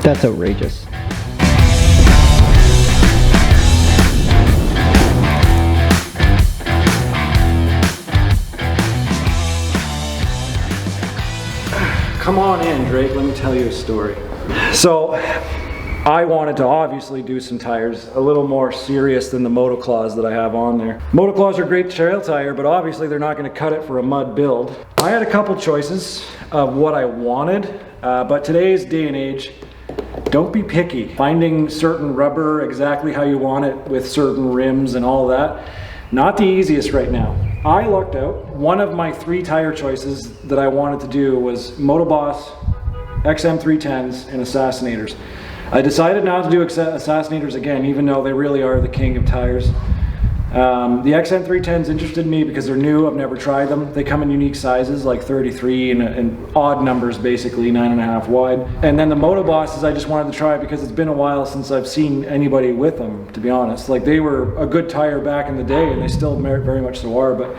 That's outrageous. Come on in, Drake, let me tell you a story. So, I wanted to obviously do some tires a little more serious than the Motoclaws that I have on there. Motoclaws are a great trail tire, but obviously they're not going to cut it for a mud build. I had a couple choices of what I wanted, but today's day and age, don't be picky. Finding certain rubber exactly how you want it with certain rims and all that, not the easiest right now. I lucked out. One of my 3 tire choices that I wanted to do was Motoboss, XM310s, and Assassinators. I decided not to do Assassinators again, even though they really are the king of tires. The XM310s interested me because they're new, I've never tried them. They come in unique sizes, like 33 and odd numbers, basically 9.5 wide. And then the Motobosses I just wanted to try because it's been a while since I've seen anybody with them, to be honest. Like, they were a good tire back in the day, and they still very much so are, but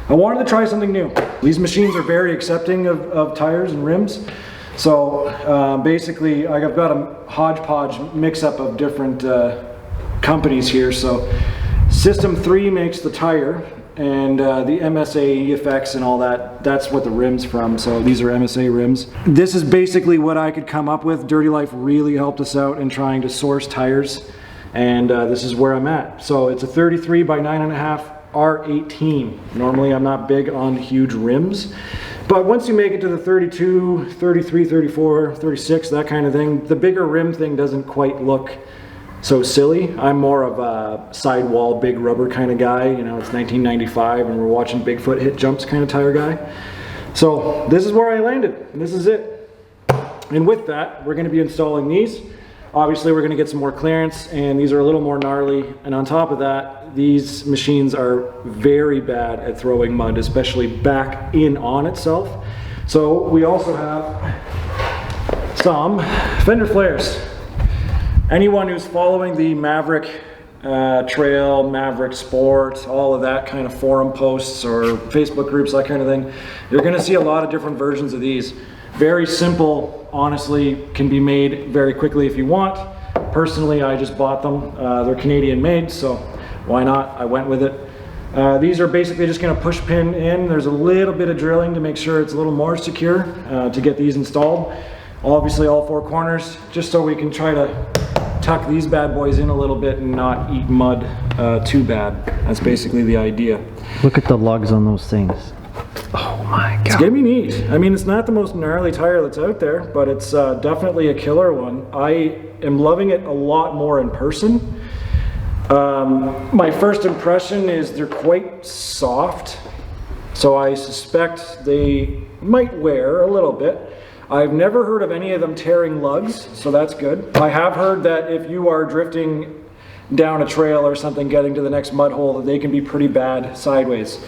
I wanted to try something new. These machines are very accepting of tires and rims. So basically, I've got a hodgepodge mix-up of different companies here. So System 3 makes the tire, and the MSA effects and all that, that's what the rim's from. So these are MSA rims. This is basically what I could come up with. Dirty Life really helped us out in trying to source tires, and this is where I'm at. So it's a 33 by 9.5 R18. Normally I'm not big on huge rims, but once you make it to the 32, 33, 34, 36, that kind of thing, the bigger rim thing doesn't quite look so silly. I'm more of a sidewall, big rubber kind of guy. You know, it's 1995 and we're watching Bigfoot hit jumps kind of tire guy. So this is where I landed, and this is it. And with that, we're going to be installing these. Obviously, we're going to get some more clearance, and these are a little more gnarly. And on top of that, these machines are very bad at throwing mud, especially back in on itself. So we also have some fender flares. Anyone who's following the Maverick trail, Maverick Sport, all of that kind of forum posts or Facebook groups, that kind of thing, you're going to see a lot of different versions of these. Very simple, honestly, can be made very quickly if you want. Personally, I just bought them. They're Canadian made, so why not? I went with it. These are basically just going to push pin in. There's a little bit of drilling to make sure it's a little more secure to get these installed. Obviously all 4 corners, just so we can try to tuck these bad boys in a little bit and not eat mud too bad. That's basically the idea. Look at the lugs on those things. Oh my god. It's gonna be neat. I mean, it's not the most gnarly tire that's out there, but it's definitely a killer one. I am loving it a lot more in person. My first impression is they're quite soft, so I suspect they might wear a little bit. I've never heard of any of them tearing lugs, so that's good. I have heard that if you are drifting down a trail or something, getting to the next mud hole, that they can be pretty bad sideways.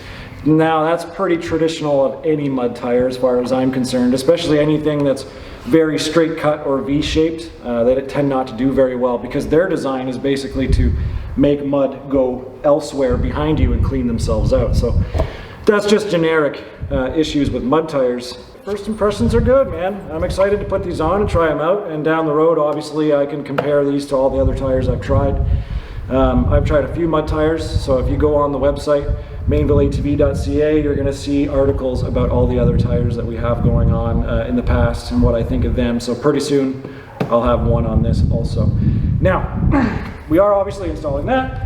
Now, that's pretty traditional of any mud tire as far as I'm concerned, especially anything that's very straight cut or V-shaped. They tend not to do very well because their design is basically to make mud go elsewhere behind you and clean themselves out. So that's just generic issues with mud tires. First impressions are good, man. I'm excited to put these on and try them out, and down the road, obviously, I can compare these to all the other tires I've tried. I've tried a few mud tires, so if you go on the website, mainvilleatv.ca, you're going to see articles about all the other tires that we have going on in the past and what I think of them. So pretty soon, I'll have one on this also. Now, we are obviously installing that.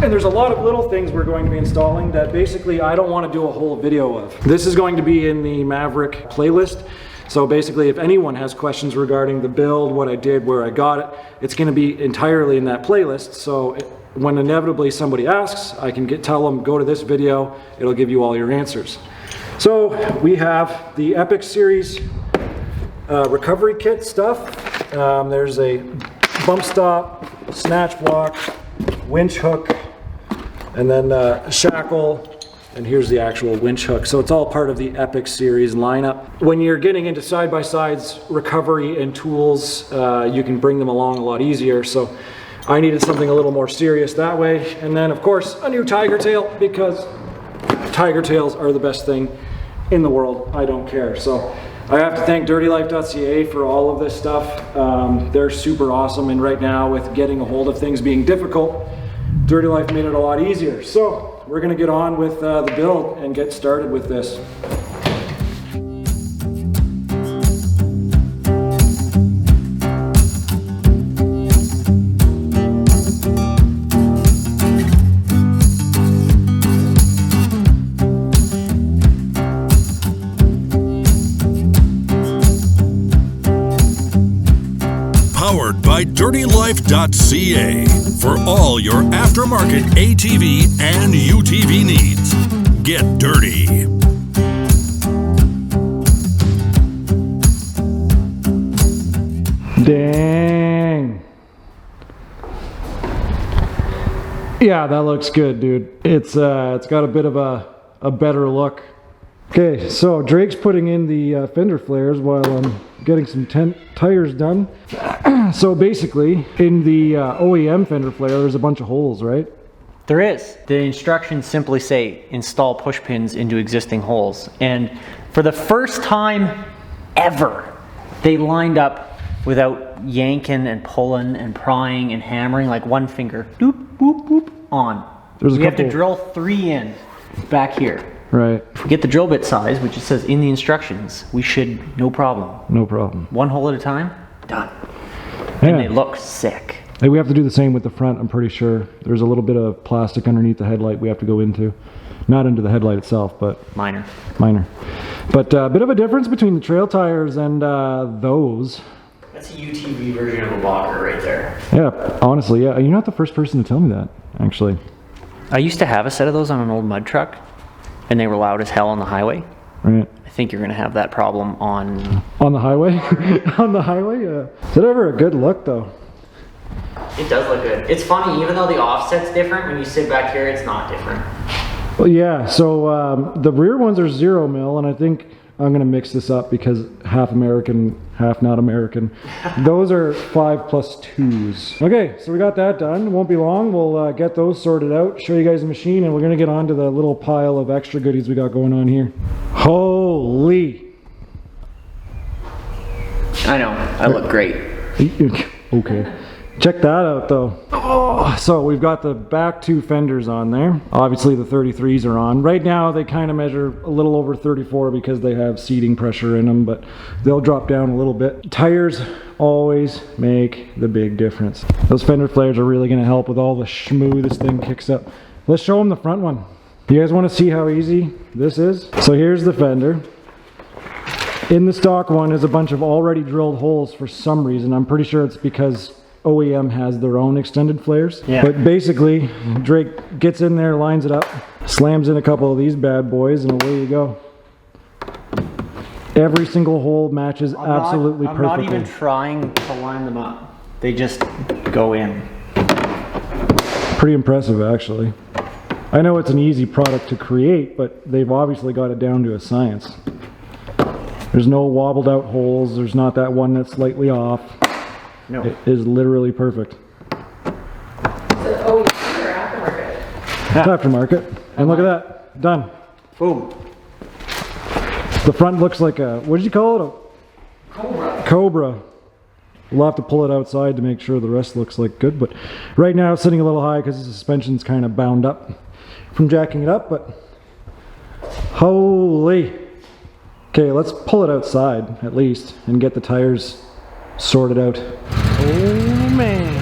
And there's a lot of little things we're going to be installing that basically I don't want to do a whole video of. This is going to be in the Maverick playlist. So basically, if anyone has questions regarding the build, what I did, where I got it, it's going to be entirely in that playlist. So when inevitably somebody asks, I can tell them, go to this video, it'll give you all your answers. So we have the Epic Series recovery kit stuff. There's a bump stop, snatch block, winch hook, and then a shackle, and here's the actual winch hook. So it's all part of the Epic Series lineup. When you're getting into side-by-sides recovery and tools, you can bring them along a lot easier. So I needed something a little more serious that way. And then of course a new tiger tail, because tiger tails are the best thing in the world. I don't care. So I have to thank dirtylife.ca for all of this stuff. They're super awesome, and right now with getting a hold of things being difficult, Dirty Life made it a lot easier. So we're gonna get on with the build and get started with this. Powered by dirtylife.ca for all your aftermarket ATV and UTV needs. Get dirty. Dang. Yeah, that looks good, dude. It's got a bit of a better look. Okay, so Drake's putting in the fender flares while I'm getting some tires done. So basically, in the OEM fender flare, there's a bunch of holes, right? There is. The instructions simply say install push pins into existing holes. And for the first time ever, they lined up without yanking and pulling and prying and hammering, like one finger, doop, boop, boop, on. We have to drill 3 in back here. Right. If we get the drill bit size, which it says in the instructions, we should, no problem. No problem. 1 hole at a time, done. Yeah. And they look sick. Hey, we have to do the same with the front, I'm pretty sure. There's a little bit of plastic underneath the headlight we have to go into. Not into the headlight itself, but... Minor. But a bit of a difference between the trail tires and those. That's a UTV version of a Walker right there. Yeah, honestly, yeah. You're not the first person to tell me that, actually. I used to have a set of those on an old mud truck, and they were loud as hell on the highway. Right. I think you're going to have that problem on... On the highway? On the highway, yeah. Is it ever a good look, though? It does look good. It's funny, even though the offset's different, when you sit back here, it's not different. Well, yeah, so the rear ones are 0 mil, and I think I'm going to mix this up because half American, half not American. Those are 5+2s. Okay, so we got that done. It won't be long. We'll get those sorted out, show you guys the machine, and we're going to get on to the little pile of extra goodies we got going on here. Holy! I know, I look great. Okay. Check that out though. Oh, so we've got the back 2 fenders on there. Obviously the 33s are on. Right now they kind of measure a little over 34 because they have seating pressure in them, but they'll drop down a little bit. Tires always make the big difference. Those fender flares are really going to help with all the schmoo this thing kicks up. Let's show them the front one. You guys want to see how easy this is? So here's the fender. In the stock one is a bunch of already drilled holes for some reason. I'm pretty sure it's because OEM has their own extended flares. Yeah. But basically, Drake gets in there, lines it up, slams in a couple of these bad boys, and away you go. Every single hole matches absolutely perfectly. I'm not even trying to line them up. They just go in. Pretty impressive, actually. I know it's an easy product to create, but they've obviously got it down to a science. There's no wobbled out holes. There's not that one that's slightly off. No. It is literally perfect. So, oh, you're aftermarket. It's aftermarket. And look at that. Done. Boom. The front looks like a, what did you call it? A Cobra. Cobra. We'll have to pull it outside to make sure the rest looks like good. But right now it's sitting a little high because the suspension's kind of bound up from jacking it up. But holy. Okay, let's pull it outside at least and get the tires sorted out. Oh man.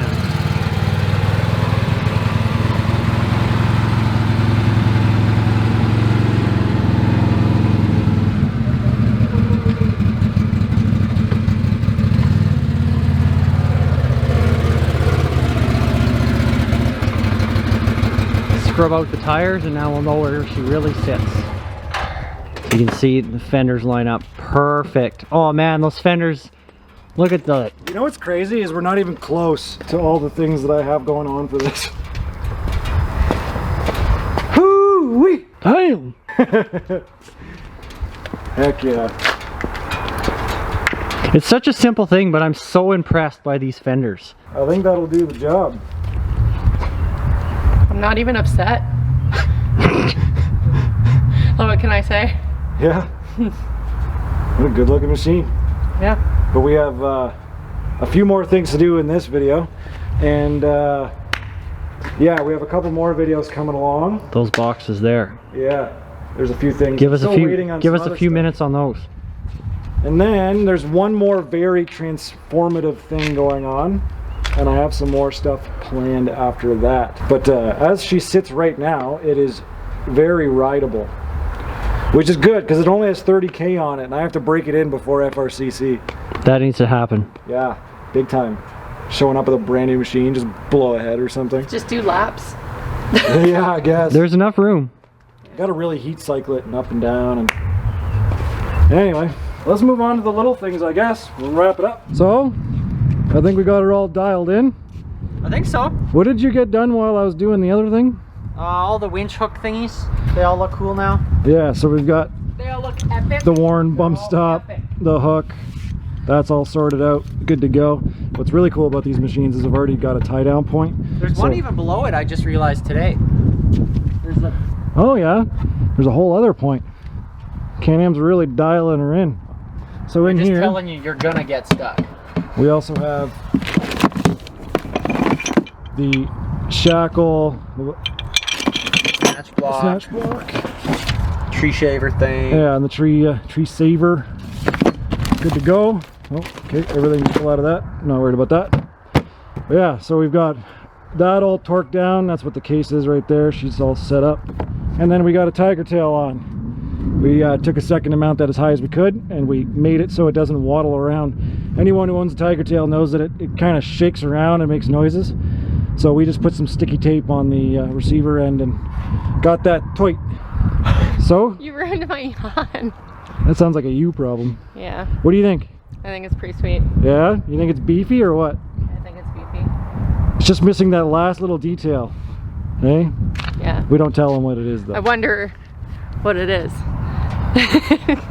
Scrub out the tires and now we'll know where she really sits. You can see the fenders line up perfect. Oh man, those fenders, look at that. You know what's crazy is we're not even close to all the things that I have going on for this. Hoo-wee! Damn! Heck yeah. It's such a simple thing, but I'm so impressed by these fenders. I think that'll do the job. I'm not even upset. Oh, what can I say? Yeah. What a good looking machine. Yeah. But we have a few more things to do in this video, and yeah, we have a couple more videos coming along. Those boxes there. Yeah, there's a few things. Give us Still a few. waiting on Give some us a other few stuff. minutes on those. And then there's one more very transformative thing going on, and I have some more stuff planned after that. But as she sits right now, it is very rideable, which is good because it only has 30K on it, and I have to break it in before FRCC. That needs to happen. Yeah, big time. Showing up with a brand new machine, just blow ahead or something. Just do laps. Yeah, I guess. There's enough room. Got to really heat cycle it and up and down. And anyway, let's move on to the little things, I guess. We'll wrap it up. So, I think we got it all dialed in. I think so. What did you get done while I was doing the other thing? All the winch hook thingies. They all look cool now. Yeah, so we've got They all look epic. the Warren bump stop, the hook. That's all sorted out, good to go. What's really cool about these machines is I've already got a tie down point. There's one even below it, I just realized today. There's a... Oh yeah, there's a whole other point. Can-Am's really dialing her in. So in just here, telling you, you're gonna get stuck. we also have the shackle, Snatch block, snatch block. tree shaver thing. Yeah, and the tree saver. Good to go. Oh, okay, everything fell out of that. Not worried about that. But yeah, so we've got that all torqued down. That's what the case is right there. She's all set up. And then we got a tiger tail on. We took a second to mount that as high as we could, and we made it so it doesn't waddle around. Anyone who owns a tiger tail knows that it kind of shakes around and makes noises. So we just put some sticky tape on the receiver end and got that tight. So You ruined my yawn. that sounds like a you problem. Yeah, What do you think? I think it's pretty sweet. Yeah? You think it's beefy or what? I think it's beefy. It's just missing that last little detail. Hey? Yeah. We don't tell them what it is though. I wonder what it is.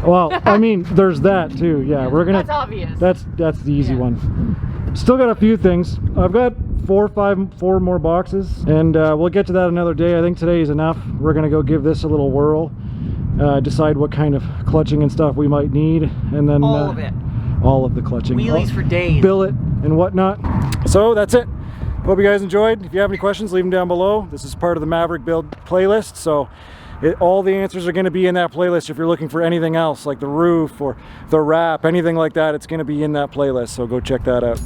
Well, I mean, there's that too. Yeah, we're gonna. That's obvious. That's the easy one. Still got a few things. I've got four more boxes, and we'll get to that another day. I think today is enough. We're gonna go give this a little whirl, decide what kind of clutching and stuff we might need, and then All of it. all of the clutching, Wheelies for days. billet and whatnot. So that's it. Hope you guys enjoyed. If you have any questions, leave them down below. This is part of the Maverick build playlist, so all the answers are going to be in that playlist. If you're looking for anything else like the roof or the wrap, anything like that, it's going to be in that playlist, so go check that out.